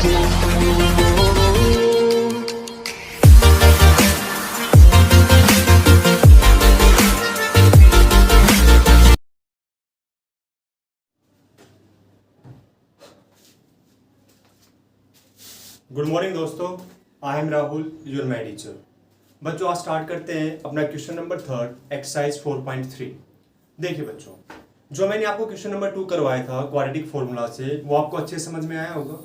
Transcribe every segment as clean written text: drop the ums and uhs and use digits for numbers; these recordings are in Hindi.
गुड मॉर्निंग दोस्तों, I am Rahul, your my teacher. बच्चों आज स्टार्ट करते हैं अपना क्वेश्चन नंबर 3 एक्सरसाइज 4.3। देखिए बच्चों, जो मैंने आपको क्वेश्चन नंबर 2 करवाया था क्वाड्रेटिक फॉर्मूला से, वो आपको अच्छे समझ में आया होगा।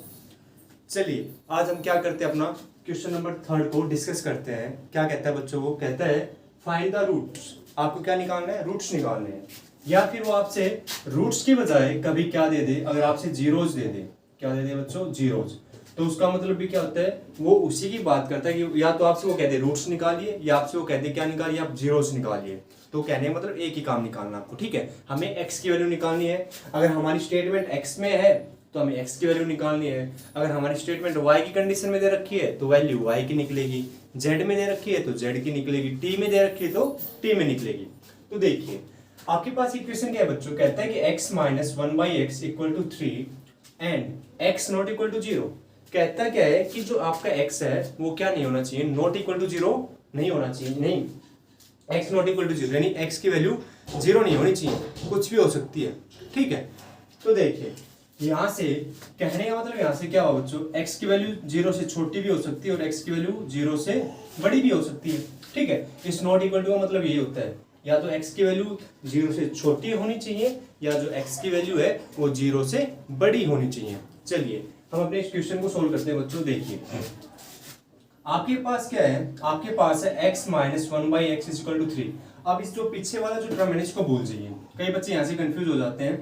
चलिए आज हम क्या करते हैं, अपना क्वेश्चन नंबर 3 को डिस्कस करते हैं। क्या कहता है बच्चों, वो कहता है फाइंड द रूट्स। आपको क्या निकालना है, रूट्स निकालने हैं। या फिर वो आपसे रूट्स की बजाय कभी क्या दे दे, अगर आपसे जीरोज दे दे, क्या दे दे बच्चों, जीरोज, तो उसका मतलब भी क्या होता है, वो उसी की बात करता है कि या तो आपसे वो कहते रूट्स निकालिए, या आपसे वो कहते क्या निकालिए, आप जीरोस निकालिए। तो कहने मतलब एक ही काम निकालना आपको, ठीक है। हमें एक्स की वैल्यू निकालनी है। अगर हमारी स्टेटमेंट एक्स में है तो हमें एक्स की वैल्यू निकालनी है। अगर हमारी स्टेटमेंट वाई की कंडीशन में दे रखी है तो वैल्यू वाई की निकलेगी। जेड में दे रखी है तो जेड की निकलेगी। टी में दे रखी है तो टी में निकलेगी। तो देखिए आपके पास इक्वेशन क्या है बच्चों, कहता है कि x minus 1/x equal to 3 and x not equal to 0। कहता क्या है कि जो आपका x है वो क्या नहीं होना चाहिए, नॉट इक्वल टू 0 नहीं होना चाहिए। नहीं, x नॉट इक्वल टू 0 यानी x की वैल्यू 0 नहीं होनी चाहिए, कुछ भी हो सकती है, ठीक है। तो देखिए यहां से कहने का मतलब यहां से क्या हुआ बच्चों, x की वैल्यू 0 से छोटी भी हो सकती है और x की वैल्यू 0 से बड़ी भी हो सकती है, ठीक है। इस नॉट इक्वल टू का मतलब यही होता है, या तो x की वैल्यू 0 से छोटी होनी चाहिए या जो x की वैल्यू है वो 0 से बड़ी होनी चाहिए। चलिए हम अपने इस क्वेश्चन को सोल्व करते हैं बच्चों। देखिए आपके पास क्या है, आपके पास है x minus 1/x is equal to 3। अब इस जो पीछे वाला जो टर्म है इसको भूल जाइए, कई बच्चे यहाँ से कंफ्यूज हो जाते हैं।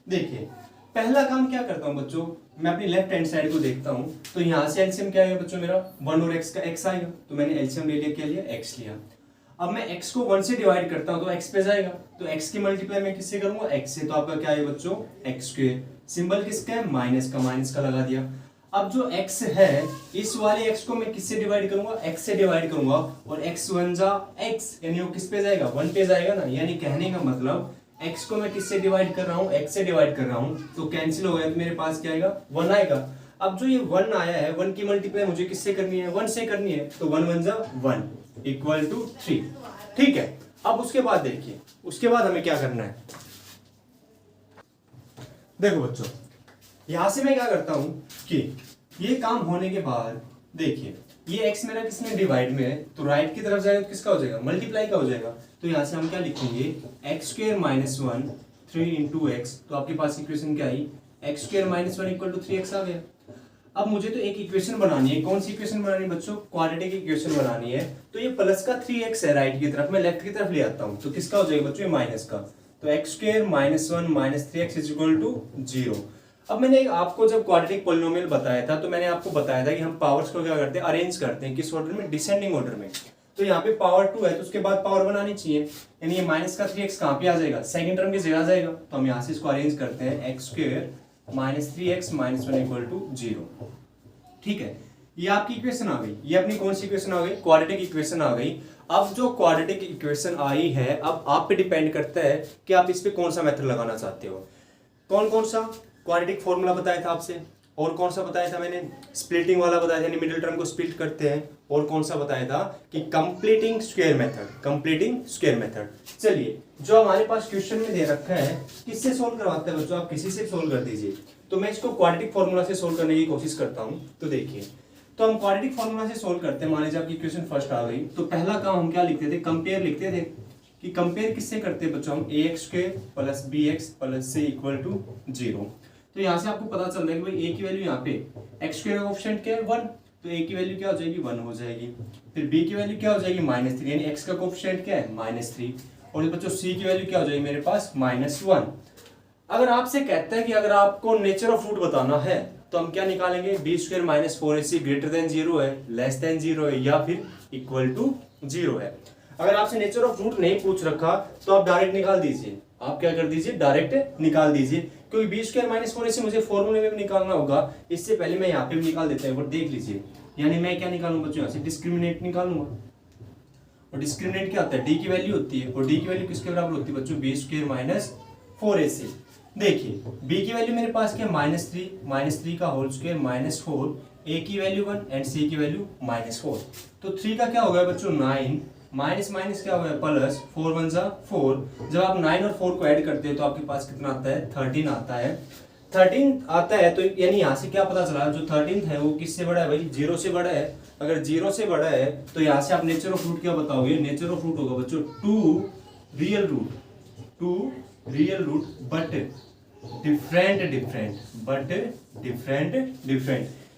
देखिए पहला काम क्या करता हूँ बच्चों, मैं अपनी लेफ्ट हैंड साइड को देखता हूँ, तो यहाँ से एलसीएम क्या आएगा बच्चों, मेरा 1 और x का x आएगा, तो मैंने एलसीएम ले लिया, क्या लिया, x लिया। अब मैं x को 1 से डिवाइड करता हूँ तो x पे जाएगा, तो x की मल्टीप्लाई मैं किससे करूंगा, x से, तो आपका क्या है बच्चों, x स्क्वायर। सिंबल किसका है, माइनस का लगा दिया। अब जो x है इस वाले x को मैं किससे डिवाइड करूंगा, x से डिवाइड करूंगा, और x 1 जा x, यानी वो किस पे जाएगा, 1 पे जाएगा ना। यानी कहने का मतलब x को मैं किससे डिवाइड कर रहा हूँ, x से डिवाइड कर रहा हूँ, तो कैंसिल हो गया, तो मेरे पास क्या आएगा, 1 आएगा। अब जो ये 1 आया है, 1 की मल्टीप्लाई मुझे किससे करनी है, 1 से करनी है, तो 1 1 जा 1 इक्वल टू 3, ठीक है। अब उसके बाद देखिए, उसके बाद हमें क्या करना है, देखो बच्चों यहां से मैं क्या करता हूं कि ये काम होने के बाद देखिए ये x मेरा किसमें डिवाइड में है, तो राइट की तरफ जाएगा तो किसका हो जाएगा, मल्टीप्लाई का हो जाएगा। तो यहां से हम क्या लिखेंगे, x square minus 1 3 into x, तो आपके पास इक्वेशन क्या आई, x square minus 1 equal to 3x आ गया। अब मुझे तो एक इक्वेशन बनानी है, कौन सी इक्वेशन बनानी है बच्चों, क्वाड्रेटिक इक्वेशन बनानी है। तो ये प्लस का 3x है राइट की तरफ, मैं लेफ्ट की तरफ ले आता हूं, तो किसका हो जाएगा बच्चों, ये माइनस का। तो x square minus 1 minus 3x is equal to 0। अब मैंने आपको जब क्वाड्रेटिक पॉलिनोमियल बताया था तो मैंने आपको बताया था कि हम पावर्स को क्या करते हैं, अरेंज करते हैं, किस ऑर्डर में, डिसेंडिंग ऑर्डर में। तो यहाँ पे पावर 2 है तो उसके बाद पावर 1 आनी चाहिए, यानी ये माइनस का 3x कहाँ पे आ जाएगा, सेकंड टर्म की जगह आ जाएगा। तो हम यहाँ से इसको अरेंज करते हैं, x square minus 3x minus 1 equal to 0, ठीक है। ये आपकी इक्वेशन आ गई, ये अपनी कौन सी इक्वेशन आ गई, क्वाड्रेटिक इक्वेशन आ गई। अब जो क्वाड्रेटिक इक्वेशन आई है, अब आप पे डिपेंड करता है कि आप इस पे कौन सा मेथड लगाना चाहते हो। कौन सा क्वाड्रेटिक फॉर्मूला बताया था आपसे, और कौन सा बताया था मैंने, स्प्लिटिंग वाला बताया था, यानी मिडिल टर्म को स्प्लिट करते हैं, और कौन सा बताया था कि कंप्लीटिंग स्क्वायर मेथड। चलिए जो हमारे पास क्वेश्चन में दे रखा है, किससे सोल्व करवाते हैं बच्चों, आप किसी से सोल्व कर दीजिए। तो मैं इसको क्वाड्रेटिक फॉर्मूला से सोल्व करने की कोशिश करता हूं। तो देखिए, तो हम क्वाड्रेटिक फॉर्मूला से सोल्व करते हैं। मान लीजिए आपकी इक्वेशन फर्स्ट आ गई, तो पहला काम हम क्या लिखते थे, कंपेयर लिखते थे। कि कंपेयर किससे करते हैं बच्चों, हम ax square plus bx plus c equal to 0। तो यहाँ से आपको पता चल रहा है कि भाई a की वैल्यू यहाँ पे x स्क्वायर का कोएफिशिएंट क्या है 1, तो a की वैल्यू क्या हो जाएगी 1 हो जाएगी। फिर b की वैल्यू क्या हो जाएगी -3, यानी x का कोएफिशिएंट क्या है -3, और बच्चों c की वैल्यू क्या हो जाएगी मेरे पास -1। अगर आपसे कहता है कि अगर आपको नेचर ऑफ रूट बताना है तो हम क्या निकालेंगे, b square minus 4ac greater than 0 है, लेस देन 0 है, या फिर इक्वल टू 0 है। अगर आपसे नेचर ऑफ रूट नहीं पूछ रखा तो आप डायरेक्ट निकाल दीजिए, आप क्या कर दीजिए, डायरेक्ट निकाल दीजिए, क्योंकि बी स्क्वायर माइनस 4ac मुझे फॉर्मूले में भी निकालना होगा। इससे पहले मैं यहाँ पे भी निकाल देता हूँ, देख लीजिए। यानी मैं क्या निकालूंगा बच्चों, यहाँ से डिस्क्रिमिनेट निकालूंगा, और डिस्क्रिमिनेट क्या होता है, डी की वैल्यू होती है, और डी की वैल्यू किसके बराबर होती है बच्चों, बी स्क्वायर माइनस 4ac। देखिए b की वैल्यू मेरे पास क्या -3, -3 का होल स्क्वायर -4, a की वैल्यू 1 एंड c की वैल्यू -4। तो 3 का क्या हो गया बच्चों 9, माइनस माइनस क्या हो गया प्लस, 4 1 जा 4। जब आप 9 और 4 को ऐड करते हैं तो आपके पास कितना आता है 13 आता है। 13 आता है तो यानी यहाँ से क्या पता चला, जो 13 है वो किससे बड़ा है भाई, 0 से बड़ा है। अगर 0 से बड़ा है तो यहाँ से आप नेचर ऑफ रूट क्या बताओगे, नेचर ऑफ रूट होगा बच्चों 2 रियल रूट बट डिफरेंट।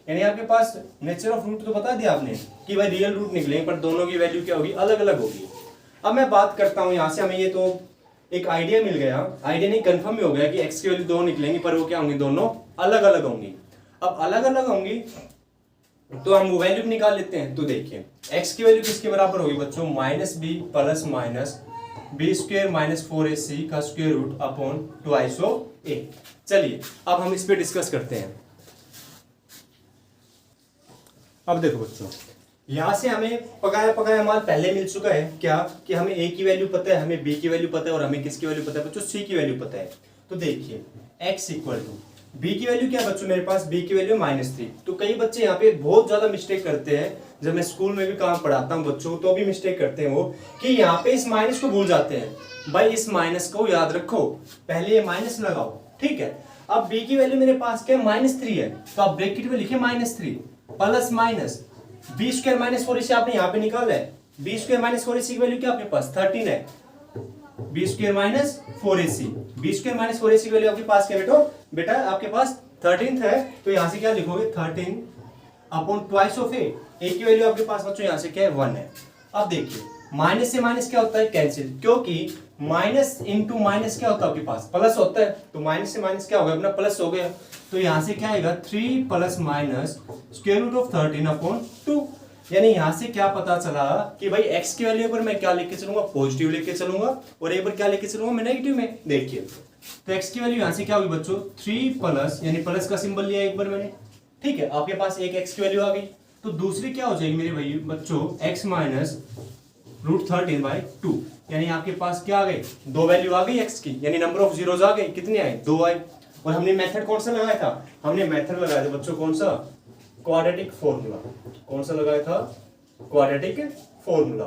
यानी आपके पास नेचर ऑफ रूट तो बता दिया आपने कि भाई रियल रूट निकलेंगे पर दोनों की वैल्यू क्या होगी, अलग अलग होगी। अब मैं बात करता हूँ यहाँ से, हमें ये तो एक आइडिया मिल गया, आइडिया नहीं कंफर्म ही हो गया कि x की वैल्यू 2 निकलेंगी पर वो क्या होंगी, दोनों अलग अलग होंगी। अब अलग अलग होंगी तो हम वो वैल्यू निकाल लेते हैं। तो देखिए x की वैल्यू किसके बराबर होगी बच्चों, -b plus minus b square -4ac का square root upon twice of a। चलिए अब हम इस पे डिस्कस करते हैं। अब देखो बच्चों यहां से हमें पकाया माल पहले मिल चुका है क्या, कि हमें a की वैल्यू पता है, हमें b की वैल्यू पता है और हमें किसकी वैल्यू पता है बच्चों, c की वैल्यू पता है। तो देखिए x इक्वल टू b की वैल्यू क्या है बच्चों, मेरे पास b की वैल्यू -3। तो कई बच्चे यहाँ पे बहुत ज्यादा मिस्टेक करते हैं, जब मैं स्कूल में भी काम पढ़ाता हूँ बच्चों तो भी मिस्टेक करते हैं वो, कि यहाँ पे इस माइनस को भूल जाते हैं। भाई इस माइनस को याद रखो, पहले ये माइनस लगाओ, ठीक है। अब b की वैल्यू मेरे पास क्या -3 है, तो आप ब्रैकेट में लिखे -3 प्लस माइनस b स्क्वायर -4 इसे आपने यहाँ पे निकाला है, b स्क्वायर -4ac की वैल्यू क्या आपके पास 13 है, b square -4ac, b square -4ac की वैल्यू आपके पास क्या बेटा आपके पास 13 है। तो यहाँ से क्या लिखोगे 13 अपॉन ट्वाइस ऑफ a की वैल्यू आपके पास बच्चों यहाँ से क्या है 1 है। अब देखिए माइनस से माइनस क्या होता है कैंसिल, क्योंकि माइनस इंटू माइनस क्या होता है आपके पास प्लस होता है, तो माइनस से माइनस क्या हो गया अपना प्लस हो गया। तो यहाँ से क्या आएगा 3 plus minus square root of 13 upon 2। यानी यहाँ से क्या पता चला कि भाई x की वैल्यू पर मैं क्या लेके चलूंगा, पॉजिटिव लेके चलूंगा, और a पर क्या लेके चलूंगा मैं नेगेटिव में। देखिए तो x की वैल्यू यहाँ से क्या होगी बच्चों 3 प्लस, यानी प्लस का सिंबल लिया एक बार मैंने, ठीक है। आपके पास एक x की वैल्यू आ गई, तो दूसरी क्या हो जाएगी मेरे भाई बच्चों x माइनस √13/2। यानी आपके पास क्या आ गई, दो वैल्यू आ गई x की, यानी नंबर ऑफ जीरोज आ गई, कितने आए 2 आए। और हमने मेथड कौन सा लगाया था, हमने मेथड लगाया था बच्चों कौन सा, क्वाड्रेटिक फॉर्मूला। कौन सा लगाया था, क्वाड्रेटिक फॉर्मूला।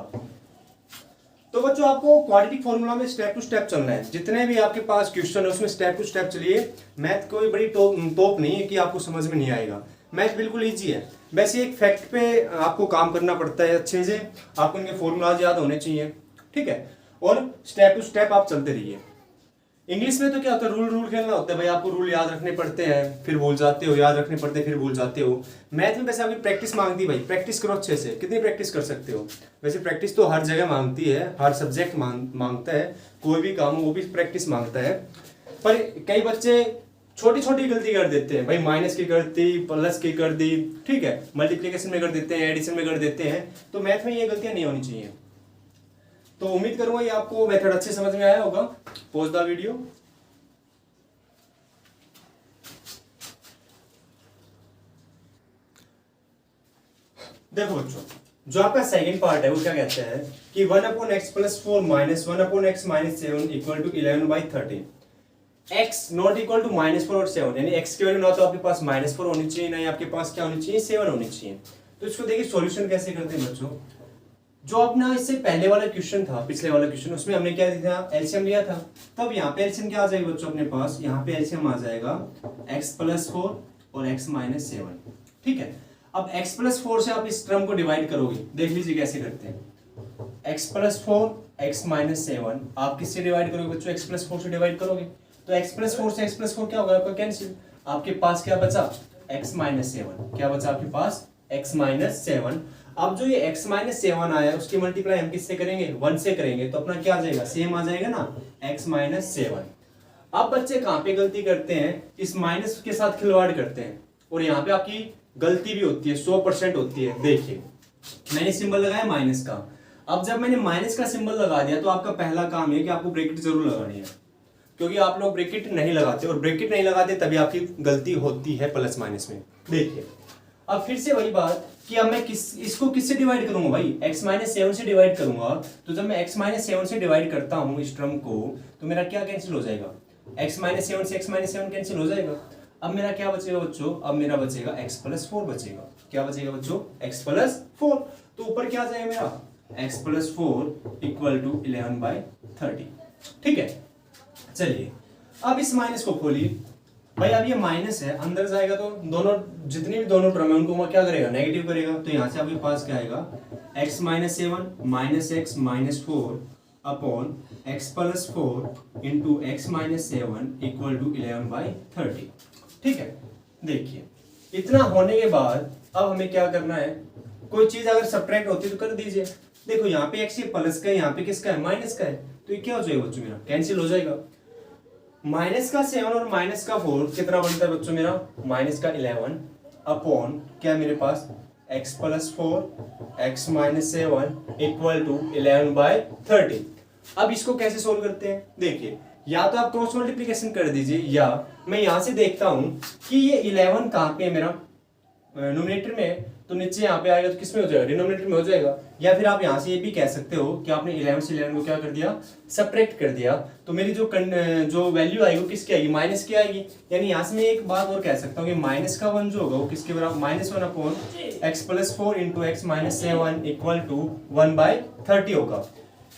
तो बच्चों आपको क्वाड्रेटिक फॉर्मूला में स्टेप टू स्टेप चलना है, जितने भी आपके पास क्वेश्चन है उसमें स्टेप टू स्टेप चलिए। मैथ कोई बड़ी तोप नहीं है कि आपको समझ में नहीं आएगा, मैथ बिल्कुल इजी है। वैसे एक फैक्ट पे आपको काम करना पड़ता है अच्छे से, आपको इनके फॉर्मूलाज याद होने चाहिए, ठीक है। और स्टेप टू स्टेप आप चलते रहिए। इंग्लिश में तो क्या होता है, रूल खेलना होता है भाई, आपको रूल याद रखने पड़ते हैं फिर भूल जाते हो, याद रखने पड़ते हैं फिर भूल जाते हो। मैथ में वैसे आपकी प्रैक्टिस मांगती है भाई, प्रैक्टिस करो अच्छे से, कितनी प्रैक्टिस कर सकते हो। वैसे प्रैक्टिस तो हर जगह मांगती है, हर सब्जेक्ट मांगता है, कोई भी काम हो वो भी प्रैक्टिस मांगता है। पर कई बच्चे छोटी छोटी गलती कर देते हैं भाई, माइनस की कर दी, प्लस की कर दी, ठीक है, मल्टीप्लिकेशन में कर देते हैं, एडिशन में कर देते हैं। तो मैथ में ये गलतियां नहीं होनी चाहिए। तो उम्मीद करूंगा ये आपको मेथड अच्छे समझ में आया होगा। Pause the video. देखो बच्चों जो आपका सेकंड पार्ट है वो क्या कहता है कि 1/x+4 minus 1/x-7 equal to 11/13। x not equal to -4 और 7, यानी x की वैल्यू ना तो आपके पास -4 होनी चाहिए, ना ही आपके पास क्या होनी चाहिए 7 होनी चाहिए। तो इसको देखिए सॉल्यूशन कैसे करते हैं बच्चों। जो अपना इससे पहले वाला क्वेश्चन था, पिछले वाला क्वेश्चन, उसमें हमने क्या दिया था, एलसीएम लिया था। तब यहाँ पे एलसीएम क्या आ जाएगा बच्चों अपने पास, यहाँ पे एलसीएम आ जाएगा x+4 और x-7, ठीक है। अब x+4 से आप इस टर्म को डिवाइड करोगे, देख लीजिए कैसे करते हैं। x+4 x-7 आप किससे डिवाइड करोगे बच्चों, x+4 से डिवाइड करोगे, तो x+4 से x+4 क्या होगा आपका कैंसिल। आपके पास क्या बचा x-7, क्या बचा आपके पास x-7। अब जो ये x-7 आया उसकी मल्टीप्लाई हम किससे करेंगे, 1 से करेंगे, तो अपना क्या आ जाएगा सेम आ जाएगा ना x-7। अब बच्चे कहाँ पे गलती करते हैं, इस माइनस के साथ खिलवाड़ करते हैं, और यहाँ पे आपकी गलती भी होती है, 100% होती है। देखिए मैंने सिंबल लगाया माइनस का, अब जब मैंने माइनस का सिंबल लगा दिया तो आपका पहला काम है कि आपको ब्रैकेट जरूर लगानी है, क्योंकि आप लोग ब्रैकेट नहीं लगाते, और ब्रैकेट नहीं लगाते तभी आपकी गलती होती है प्लस माइनस में। देखिए अब फिर से वही बात कि अब मैं इसको किससे डिवाइड करूंगा भाई, x-7 से डिवाइड करूंगा। तो जब मैं x-7 से डिवाइड करता हूं इस टर्म को, तो मेरा क्या कैंसिल हो जाएगा, x माइनस सेवन से x माइनस सेवन कैंसिल हो जाएगा। अब मेरा क्या बचेगा बच्चों, अब मेरा बचेगा x प्लस 4 बचेगा। क्या बचेगा बच्चों, x प्लस 4। तो ऊपर क्या आ जाएगा मेरा x प्लस 4 इक्वल टू 11/30। ठीक है, चलिए अब इस माइनस को खोलिए भाई। अब ये माइनस है, अंदर जाएगा तो दोनों जितने भी दोनों टर्म है उनको वो क्या करेगा, नेगेटिव करेगा। तो यहाँ से आपके पास क्या आएगा, x minus seven minus x minus 4 upon x plus 4 into x minus 7 equal to 11/30। ठीक है, देखिए इतना होने के बाद अब हमें क्या करना है, कोई चीज अगर सब्ट्रैक्ट होती है तो कर दीजिए। देखो यहाँ पे x प्लस का है, यहाँ पे किसका है, माइनस का है। तो ये क्या हो जाएगा बच्चों, मेरा कैंसिल हो जाएगा। माइनस का 7 और माइनस का 4 कितना बनता है बच्चों मेरा, माइनस का 11 अपॉन क्या है मेरे पास x plus 4 x minus 7 equal to 11/30। अब इसको कैसे सोल्व करते हैं, देखिए या तो आप क्रॉस मल्टीप्लिकेशन कर दीजिए, या मैं यहां से देखता हूं कि ये 11 कहां पे है मेरा, न्यूमरेटर में है, तो नीचे यहाँ पे आएगा तो किस में हो जाएगा, डिनोमिनेटर में हो जाएगा। या फिर आप यहाँ से ये भी कह सकते हो कि आपने 11 से 11 को क्या कर दिया, सब्ट्रैक्ट कर दिया। तो मेरी जो वैल्यू आएगी वो किसकी आएगी, माइनस की आएगी। यानी यहाँ से मैं एक बात और कह सकता हूँ कि माइनस का 1 जो होगा वो किसके बराबर, -1 upon x plus 4 into x minus 7 equal to 1/30 होगा।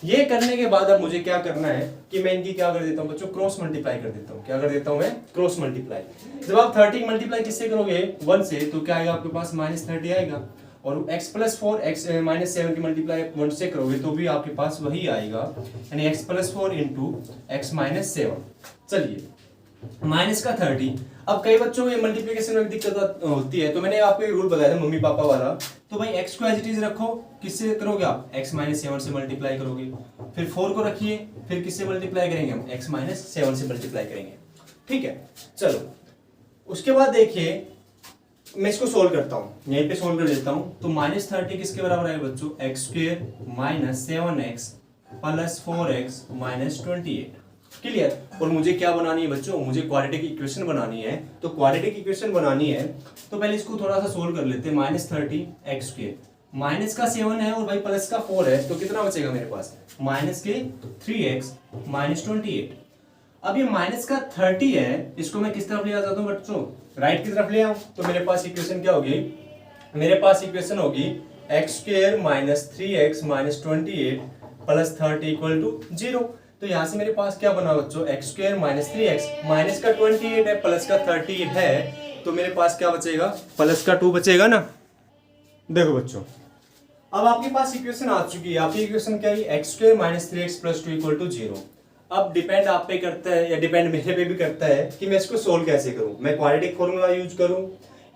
ये करने के बाद अब मुझे क्या करना है कि मैं इनकी क्या कर देता हूँ बच्चों, क्रॉस मल्टीप्लाई कर देता हूँ। क्या कर देता हूँ मैं, क्रॉस मल्टीप्लाई। जब आप 30 मल्टीप्लाई किससे करोगे, 1 से, तो क्या आएगा आपके पास -30 आएगा। और x प्लस 4 एक्स माइनस 7 की मल्टीप्लाई 1 से करोगे तो भी आपके पास वही आएगा, यानी x plus 4 into x minus 7। चलिए माइनस का 30। अब कई बच्चों को ये मल्टीप्लिकेशन में दिक्कत होती है, तो मैंने आपको एक रूल बताया था मम्मी पापा वाला। तो भाई x को एज इट इज रखो, किससे करोगे आप, x माइनस 7 से मल्टीप्लाई करोगे। फिर 4 को रखिए, फिर किससे मल्टीप्लाई करेंगे हम, x माइनस 7 से मल्टीप्लाई करेंगे। ठीक है, चलो उसके बाद देखिए मैं इसको सोल्व करता हूँ, यहीं पे सोल्व कर देता हूँ। तो -30 किसके बराबर आएगा बच्चों, x square minus 7x plus 4x minus 28। Clear. और मुझे क्या बनानी है बच्चों, मुझे क्वाड्रेटिक इक्वेशन बनानी है। तो क्वाड्रेटिक इक्वेशन बनानी है तो पहले इसको थोड़ा सा सोल्व कर लेते हैं। -30 एक्स स्क्वायर, माइनस का 7 है और भाई प्लस का 4 है, तो कितना बचेगा मेरे पास, माइनस के 3x माइनस 28। अब ये माइनस का 30 है, इसको मैं किस तरफ ले आ जाता हूँ बच्चों, राइट की तरफ ले आऊं। तो मेरे पास इक्वेशन क्या होगी, मेरे पास इक्वेशन होगी x square minus 3x minus 28 plus 30 equal to 0। तो यहाँ से मेरे पास क्या बना बच्चों, x square minus 3x minus का 28 है प्लस का 30 है, तो मेरे पास क्या बचेगा, प्लस का 2 बचेगा ना। देखो बच्चों अब आपके पास इक्वेशन आ चुकी है। आपकी इक्वेशन क्या है, x square minus 3x plus 2 equal to 0। अब डिपेंड आप पे करता है या डिपेंड मेरे पे भी करता है कि मैं इसको सोल्व कैसे करूं। मैं क्वाड्रेटिक फॉर्मूला यूज करूं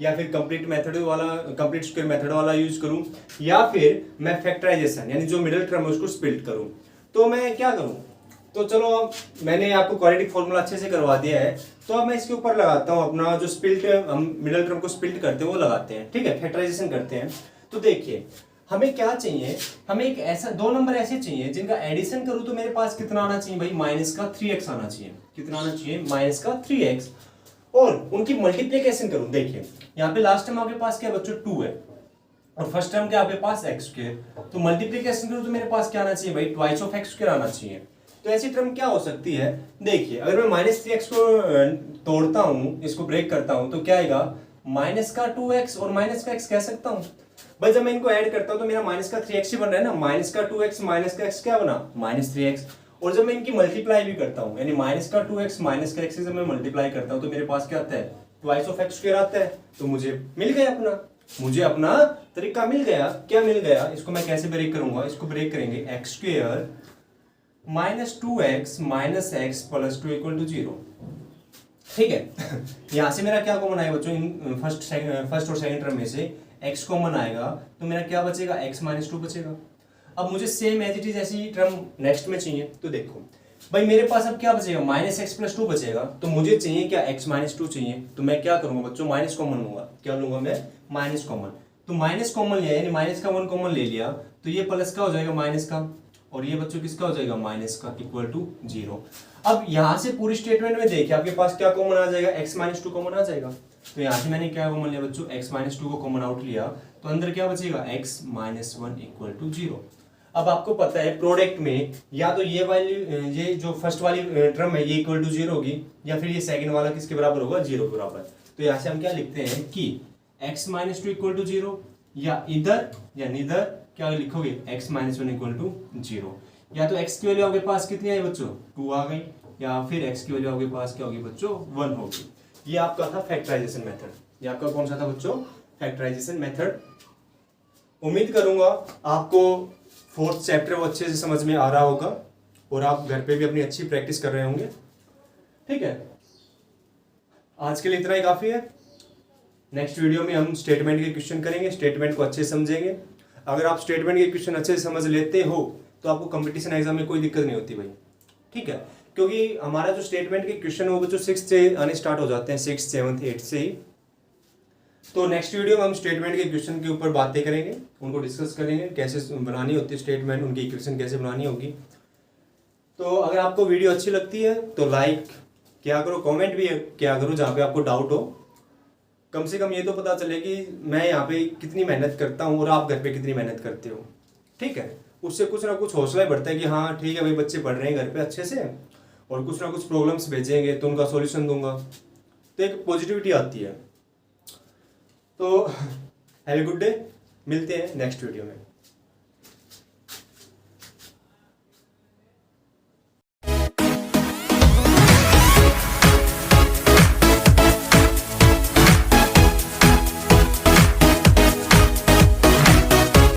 या फिर कंप्लीट मेथड वाला, कंप्लीट स्क्वायर मेथड वाला यूज करूं, या फिर मैं फैक्टराइजेशन यानी जो मिडिल टर्म है उसको स्प्लिट करूं। तो मैं क्या करूं, तो चलो मैंने आपको क्वाड्रेटिक फॉर्मूला अच्छे से करवा दिया है, तो अब मैं इसके ऊपर लगाता हूँ अपना जो स्प्लिट, हम मिडिल टर्म को स्प्लिट करते हैं वो लगाते हैं। ठीक है, फैक्टराइजेशन करते हैं। तो देखिए हमें क्या चाहिए, हमें एक ऐसा 2 नंबर ऐसे चाहिए जिनका एडिशन करूं तो मेरे पास कितना आना चाहिए भाई, माइनस का 3x आना चाहिए। कितना आना चाहिए, माइनस का 3x। और उनकी मल्टीप्लिकेशन करूं, देखिए यहाँ पे लास्ट टर्म आपके पास क्या बच्चों 2 है और फर्स्ट टर्म क्या आपके पास x स्क्वायर। तो मल्टीप्लिकेशन करूं तो मेरे पास क्या आना चाहिए भाई, ट्वाइस ऑफ x स्क्वायर आना चाहिए। तो ऐसी टर्म क्या हो सकती है, देखिए अगर मैं -3x को तोड़ता हूं, इसको ब्रेक करता हूं, तो क्या आएगा, माइनस का 2x और माइनस का x कह सकता हूं भाई। जब मैं इनको ऐड करता हूं तो मेरा माइनस का 3x ही बन रहा है ना, माइनस का 2x माइनस का x क्या बना, -3x। और जब मैं इनकी मल्टीप्लाई भी करता हूं, यानी माइनस का 2x माइनस का x से जब मैं मल्टीप्लाई करता हूं तो मेरे पास क्या आता है, ट्वाइस ऑफ x स्क्वायर आता है। तो मुझे मिल गया अपना, मुझे अपना तरीका मिल गया। क्या मिल गया, इसको मैं कैसे ब्रेक करूंगा, इसको ब्रेक करेंगे x square minus 2x minus x plus 2 equal to 0। ठीक है यहां से मेरा क्या कॉमन आएगा बच्चों, फर्स्ट और सेकंड टर्म में से x कॉमन आएगा, तो मेरा क्या बचेगा, x माइनस 2 बचेगा। अब मुझे सेम एज इट इज ऐसी टर्म नेक्स्ट में चाहिए। तो देखो भाई मेरे पास अब क्या बचेगा, माइनस एक्स प्लस 2 बचेगा। तो मुझे चाहिए क्या, x माइनस 2 चाहिए। तो मैं क्या करूंगा बच्चों, माइनस कॉमन लूंगा। क्या लूंगा मैं, माइनस कॉमन। तो माइनस कॉमन लिया, यानी माइनस का 1 कॉमन ले लिया, तो ये प्लस का हो जाएगा माइनस का, और ये बच्चों किसका हो जाएगा, माइनस का, इक्वल टू 0। अब यहां से पूरी स्टेटमेंट में देखिए आपके पास क्या कॉमन आ जाएगा, x माइनस 2 कॉमन आ जाएगा। तो यहां से मैंने क्या कॉमन लिया बच्चों, x माइनस 2 को कॉमन आउट लिया, तो अंदर क्या बचेगा, x माइनस 1 इक्वल टू 0। अब आपको पता है प्रोडक्ट में या तो ये वाली ये जो फर्स्ट वाली टर्म है ये इक्वल टू 0 होगी, या फिर ये सेकंड वाला किसके बराबर होगा, 0 के बराबर। तो यहाँ से हम क्या लिखते हैं कि x minus two equal to 0, या इधर या निधर क्या लिखोगे, x minus one equal to 0। या तो x की वैल्यू आपके पास कितनी आई बच्चों, 2 आ गई, या फिर x की वैल्यू आपके पास क्या होगी बच्चों, 1 होगी। ये आपका था फैक्टराइजेशन मेथड। ये आपका कौन सा था बच्चों, फैक्टराइजेशन मेथड। उम्मीद करूंगा आपको 4th चैप्टर वो अच्छे से समझ में आ रहा होगा और आप घर पे भी अपनी अच्छी प्रैक्टिस कर रहे होंगे। ठीक है, आज के लिए इतना ही काफ़ी है। नेक्स्ट वीडियो में हम स्टेटमेंट के क्वेश्चन करेंगे, स्टेटमेंट को अच्छे से समझेंगे। अगर आप स्टेटमेंट के क्वेश्चन अच्छे से समझ लेते हो तो आपको कंपटीशन एग्जाम में कोई दिक्कत नहीं होती भाई। ठीक है, क्योंकि हमारा जो स्टेटमेंट के क्वेश्चन है वो बच्चों 6th से आने स्टार्ट हो जाते हैं, 6th 7th 8th से ही। तो नेक्स्ट वीडियो में हम स्टेटमेंट के क्वेश्चन के ऊपर बातें करेंगे, उनको डिस्कस करेंगे, कैसे बनानी होती है स्टेटमेंट, उनकी इक्वेशन कैसे बनानी होगी। तो अगर आपको वीडियो अच्छी लगती है तो लाइक क्या करो, कमेंट भी क्या करो जहाँ पे आपको डाउट हो। कम से कम ये तो पता चले कि मैं यहाँ पे कितनी मेहनत करता हूँ और आप घर पे कितनी मेहनत करते हो। ठीक है, उससे कुछ ना कुछ हौसला बढ़ता है कि हाँ ठीक है भाई, बच्चे पढ़ रहे हैं घर पे अच्छे से और कुछ ना कुछ प्रॉब्लम्स भेजेंगे तो उनका सॉल्यूशन दूंगा, तो एक पॉजिटिविटी आती है। तो हैव ए गुड डे, मिलते हैं नेक्स्ट वीडियो में।